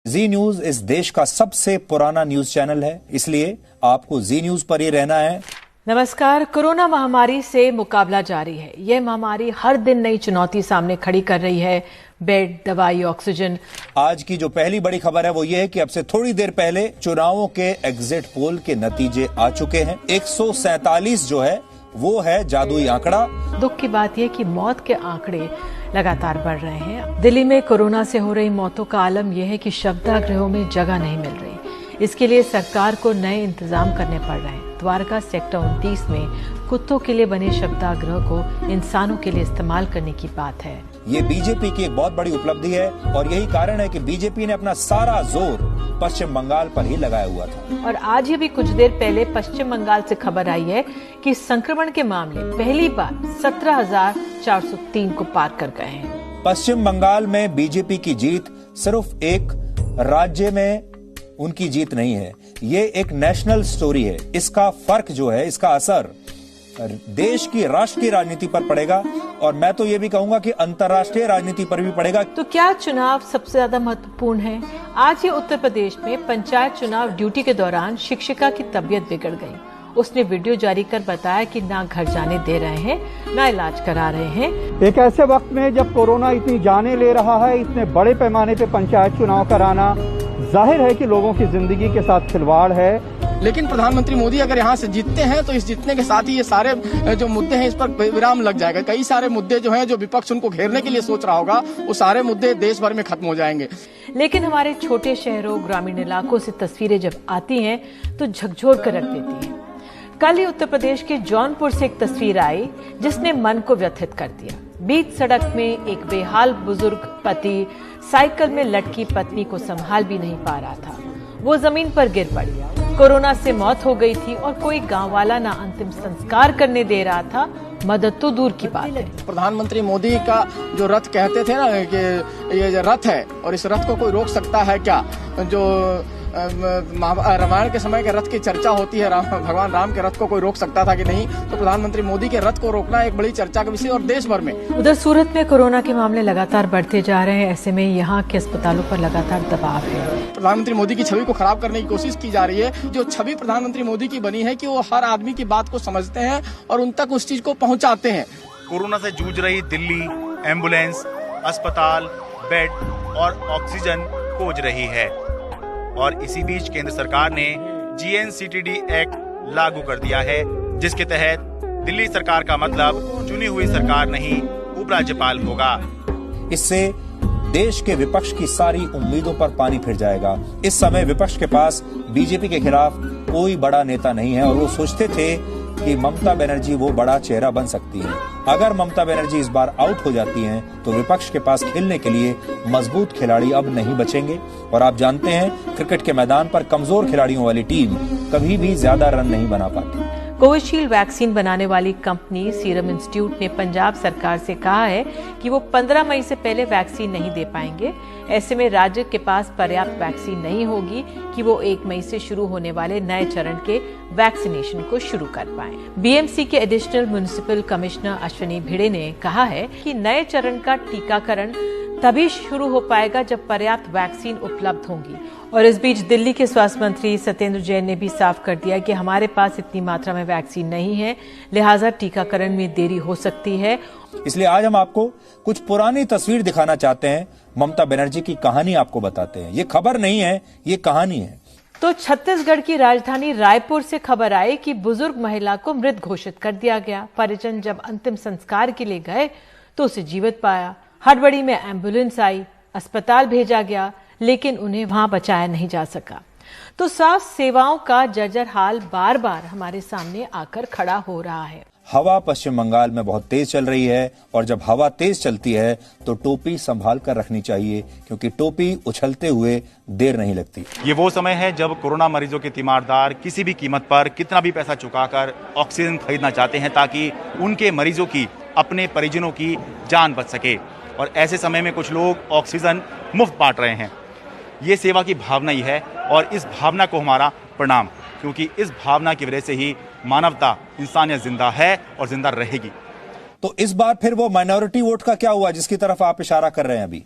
जी news इस देश का सबसे पुराना न्यूज चैनल है, इसलिए आपको जी न्यूज पर ही रहना है। नमस्कार। कोरोना महामारी से मुकाबला जारी है। यह महामारी हर दिन नई चुनौती सामने खड़ी कर रही है। बेड, दवाई, ऑक्सीजन। आज की जो पहली बड़ी खबर है वो ये है कि अब से थोड़ी देर पहले चुनावों के एग्जिट पोल के नतीजे आ चुके हैं। 147 जो है वो है जादुई आंकड़ा। दुख की बात यह कि मौत के आंकड़े लगातार बढ़ रहे हैं। दिल्ली में कोरोना से हो रही मौतों का आलम यह है कि शवदाह में जगह नहीं मिल रही। इसके लिए सरकार को नए इंतजाम करने पड़ रहे हैं। द्वारका सेक्टर 29 में कुत्तों के लिए बने शवदाह को इंसानों के लिए इस्तेमाल करने की बात है। ये बीजेपी की एक बहुत बड़ी उपलब्धि है और यही कारण है कि बीजेपी ने अपना सारा जोर पश्चिम बंगाल पर ही लगाया हुआ था। और आज ही भी कुछ देर पहले पश्चिम बंगाल से खबर आई है कि संक्रमण के मामले पहली बार 17,403 को पार कर गए हैं। पश्चिम बंगाल में बीजेपी की जीत सिर्फ एक राज्य में उनकी जीत नहीं है, ये एक नेशनल स्टोरी है। इसका फर्क जो है, इसका असर देश की, राष्ट्र की राजनीति पर पड़ेगा और मैं तो ये भी कहूंगा कि अंतर्राष्ट्रीय राजनीति पर भी पड़ेगा। तो क्या चुनाव सबसे ज्यादा महत्वपूर्ण है? आज ही उत्तर प्रदेश में पंचायत चुनाव ड्यूटी के दौरान शिक्षिका की तबीयत बिगड़ गई। उसने वीडियो जारी कर बताया कि ना घर जाने दे रहे हैं, ना इलाज करा रहे हैं। एक ऐसे वक्त में जब कोरोना इतनी जाने ले रहा है, इतने बड़े पैमाने पे पंचायत चुनाव कराना जाहिर है कि लोगों की जिंदगी के साथ खिलवाड़ है। लेकिन प्रधानमंत्री मोदी अगर यहाँ से जीतते हैं तो इस जीतने के साथ ही ये सारे जो मुद्दे हैं इस पर विराम लग जाएगा। कई सारे मुद्दे जो हैं, जो विपक्ष उनको घेरने के लिए सोच रहा होगा, वो सारे मुद्दे देश भर में खत्म हो जाएंगे। लेकिन हमारे छोटे शहरों, ग्रामीण इलाकों से तस्वीरें जब आती हैं तो झकझोर कर रख देती हैं। कल ही उत्तर प्रदेश के जौनपुर से एक तस्वीर आई जिसने मन को व्यथित कर दिया। बीच सड़क में एक बेहाल बुजुर्ग पति साइकिल में लटकी पत्नी को संभाल भी नहीं पा रहा था। वो जमीन पर गिर पड़ी। कोरोना से मौत हो गई थी और कोई गांव वाला ना अंतिम संस्कार करने दे रहा था, मदद तो दूर की बात है। प्रधानमंत्री मोदी का जो रथ कहते थे ना कि ये जो रथ है और इस रथ को कोई रोक सकता है क्या? जो रामायण के समय के रथ की चर्चा होती है, भगवान राम के रथ को कोई रोक सकता था कि नहीं, तो प्रधानमंत्री मोदी के रथ को रोकना एक बड़ी चर्चा का विषय और देश भर में। उधर सूरत में कोरोना के मामले लगातार बढ़ते जा रहे हैं। ऐसे में यहाँ के अस्पतालों पर लगातार दबाव है। प्रधानमंत्री मोदी की छवि को खराब करने की कोशिश की जा रही है। जो छवि प्रधानमंत्री मोदी की बनी है कि वो हर आदमी की बात को समझते हैं और उन तक उस चीज को पहुँचाते हैं। कोरोना से जूझ रही दिल्ली एम्बुलेंस, अस्पताल, बेड और ऑक्सीजन खोज रही है और इसी बीच केंद्र सरकार ने GNCTD एक्ट लागू कर दिया है, जिसके तहत दिल्ली सरकार का मतलब चुनी हुई सरकार नहीं, उपराज्यपाल होगा। इससे देश के विपक्ष की सारी उम्मीदों पर पानी फिर जाएगा। इस समय विपक्ष के पास बीजेपी के खिलाफ कोई बड़ा नेता नहीं है और वो सोचते थे कि ममता बनर्जी वो बड़ा चेहरा बन सकती है। अगर ममता बनर्जी इस बार आउट हो जाती हैं, तो विपक्ष के पास खेलने के लिए मजबूत खिलाड़ी अब नहीं बचेंगे। और आप जानते हैं, क्रिकेट के मैदान पर कमजोर खिलाड़ियों वाली टीम कभी भी ज्यादा रन नहीं बना पाती। कोविशील्ड वैक्सीन बनाने वाली कंपनी सीरम इंस्टीट्यूट ने पंजाब सरकार से कहा है कि वो 15 मई से पहले वैक्सीन नहीं दे पाएंगे। ऐसे में राज्य के पास पर्याप्त वैक्सीन नहीं होगी कि वो 1 मई से शुरू होने वाले नए चरण के वैक्सीनेशन को शुरू कर पाएं। बीएमसी के एडिशनल म्युनिसिपल कमिश्नर अश्विनी भिड़े ने कहा है कि नए चरण का टीकाकरण तभी शुरू हो पाएगा जब पर्याप्त वैक्सीन उपलब्ध होंगी। और इस बीच दिल्ली के स्वास्थ्य मंत्री सत्येंद्र जैन ने भी साफ कर दिया कि हमारे पास इतनी मात्रा में वैक्सीन नहीं है, लिहाजा टीकाकरण में देरी हो सकती है। इसलिए आज हम आपको कुछ पुरानी तस्वीर दिखाना चाहते हैं। ममता बनर्जी की कहानी आपको बताते हैं। ये खबर नहीं है, ये कहानी है। तो छत्तीसगढ़ की राजधानी रायपुर से खबर आई कि बुजुर्ग महिला को मृत घोषित कर दिया गया। परिजन जब अंतिम संस्कार के लिए गए तो उसे जीवित पाया। हड़बड़ी में एम्बुलेंस आई, अस्पताल भेजा गया, लेकिन उन्हें वहां बचाया नहीं जा सका। तो स्वास्थ्य सेवाओं का जर्जर हाल बार बार हमारे सामने आकर खड़ा हो रहा है। हवा पश्चिम बंगाल में बहुत तेज चल रही है और जब हवा तेज चलती है तो टोपी संभाल कर रखनी चाहिए, क्योंकि टोपी उछलते हुए देर नहीं लगती। ये वो समय है जब कोरोना मरीजों के तीमारदार किसी भी कीमत पर कितना भी पैसा चुकाकर ऑक्सीजन खरीदना चाहते हैं ताकि उनके मरीजों की, अपने परिजनों की जान बच सके। और ऐसे समय में कुछ लोग ऑक्सीजन मुफ्त बांट रहे हैं। ये सेवा की भावना ही है और इस भावना को हमारा प्रणाम, क्योंकि इस भावना की वजह से ही मानवता, इंसानियत जिंदा है और जिंदा रहेगी। तो इस बार फिर वो माइनॉरिटी वोट का क्या हुआ जिसकी तरफ आप इशारा कर रहे हैं अभी?